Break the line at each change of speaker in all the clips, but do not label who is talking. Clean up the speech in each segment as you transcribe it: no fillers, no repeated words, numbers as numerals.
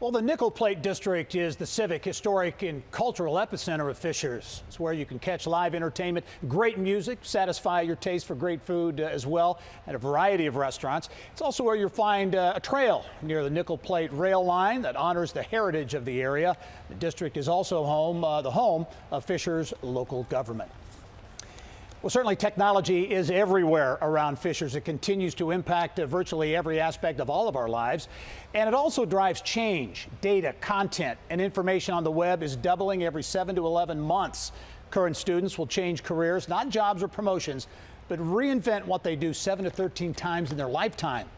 Well, the Nickel Plate District is the civic, historic, and cultural epicenter of Fishers. It's where you can catch live entertainment, great music, satisfy your taste for great food as well, at a variety of restaurants. It's also where you'll find a trail near the Nickel Plate rail line that honors the heritage of the area. The district is also the home of Fishers local government. Well, certainly technology is everywhere around Fishers. It continues to impact virtually every aspect of all of our lives. And it also drives change. Data, content, and information on the web is doubling every 7 to 11 months. Current students will change careers, not jobs or promotions, but reinvent what they do 7 to 13 times in their lifetime.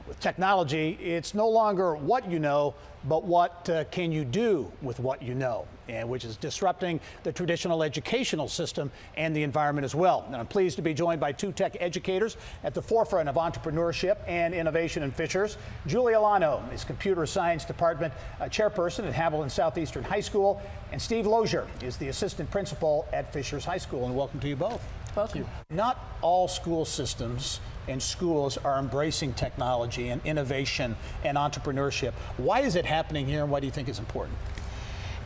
With technology, it's no longer what you know, but what can you do with what you know, and which is disrupting the traditional educational system and the environment as well. And I'm pleased to be joined by two tech educators at the forefront of entrepreneurship and innovation in Fishers. Julie Alano is Computer Science Department Chairperson at Hamilton Southeastern High School, and Steve Lozier is the Assistant Principal at Fishers High School. And welcome to you both.
Welcome.
Not all school systems and schools are embracing technology and innovation and entrepreneurship. Why is it happening here, and why do you think it's important?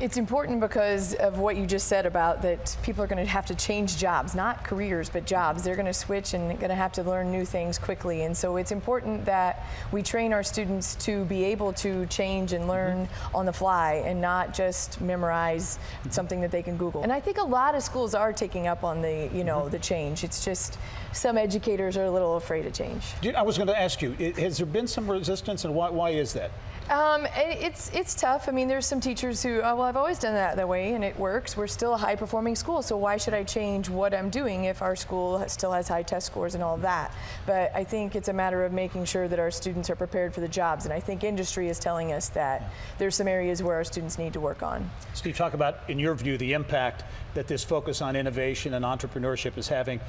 It's important because of what you just said about that people are going to have to change jobs, not careers, but jobs. They're going to switch and going to have to learn new things quickly. And so it's important that we train our students to be able to change and learn on the fly and not just memorize something that they can Google. And I think a lot of schools are taking up on the, the change. It's just some educators are a little afraid of change.
I was going to ask you, has there been some resistance, and why is that?
It's tough. I mean, there's some teachers who, well, I've always done that way and it works. We're still a high performing school, so why should I change what I'm doing if our school still has high test scores and all of that? But I think it's a matter of making sure that our students are prepared for the jobs, and I think industry is telling us that there's some areas where our students need to work on.
Steve, talk about, in your view, the impact that this focus on innovation and entrepreneurship is having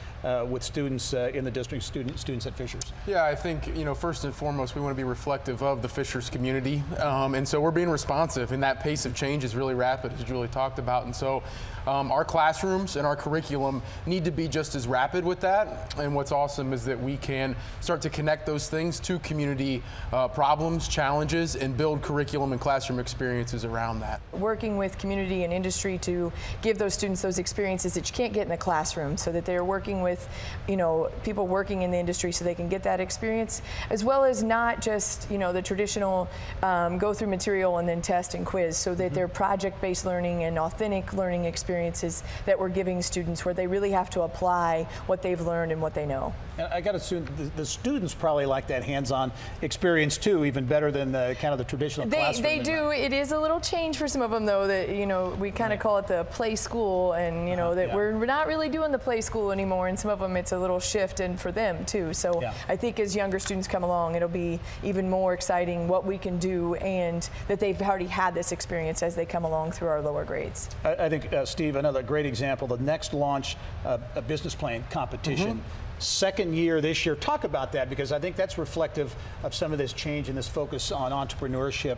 with students in the district, students at Fishers.
Yeah, I think, first and foremost, we want to be reflective of the Fishers community. And so we're being responsive, and that pace of change is really rapid, as Julie talked about. And so our classrooms and our curriculum need to be just as rapid with that. And what's awesome is that we can start to connect those things to community problems, challenges, and build curriculum and classroom experiences around that.
Working with community and industry to give those students those experiences that you can't get in the classroom, so that they're working with, people working in the industry so they can get that experience, as well as not just, the traditional go through material and then test and quiz, so that they're project-based learning and authentic learning experiences that we're giving students where they really have to apply what they've learned and what they know.
And I got to assume the students probably like that hands-on experience too, even better than the kind of the traditional classroom.
They do. It is a little change for some of them, though, that, we kind of call it the play school, and, that we're not really doing the play school anymore, and some of them it's a little shift in for them too. So I think as younger students come along, it'll be even more exciting what we can do, and that they've already had this experience as they come along through our lower grades.
I think, Steve, another great example, the next launch a business plan competition. Second year this year. Talk about that, because I think that's reflective of some of this change and this focus on entrepreneurship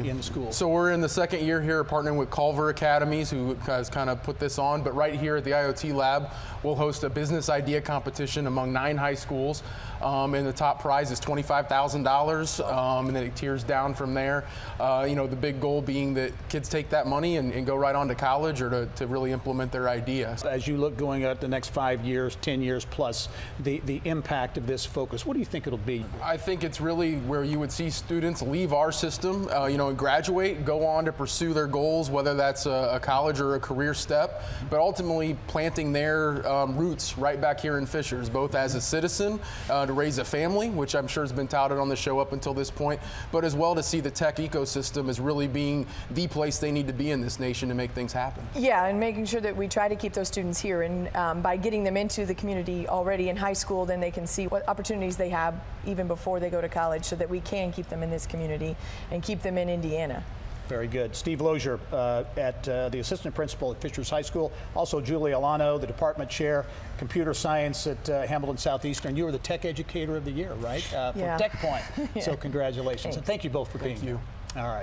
in the schools.
So we're in the second year here partnering with Culver Academies, who has kind of put this on, but right here at the IoT Lab, we'll host a business idea competition among 9 high schools, and the top prize is $25,000, and then it tiers down from there. The big goal being that kids take that money and go right on to college, or to really implement their idea.
As you look going at the next 5 years, 10 years plus, the impact of this focus, what do you think it'll be?
I think it's really where you would see students leave our system, and graduate, go on to pursue their goals, whether that's a college or a career step, but ultimately planting their roots right back here in Fishers, both as a citizen, to raise a family, which I'm sure has been touted on the show up until this point, but as well to see the tech ecosystem as really being the place they need to be in this nation to make things happen.
Yeah, and making sure that we try to keep those students here, and by getting them into the community already in high school, then they can see what opportunities they have even before they go to college, so that we can keep them in this community and keep them in Indiana.
Very good. Steve Lozier, at the Assistant Principal at Fishers High School. Also Julie Alano, the Department Chair, Computer Science at Hamilton Southeastern. You were the Tech Educator of the Year, right? For Tech Point. So congratulations.
Thanks.
And thank you both for being here. All right.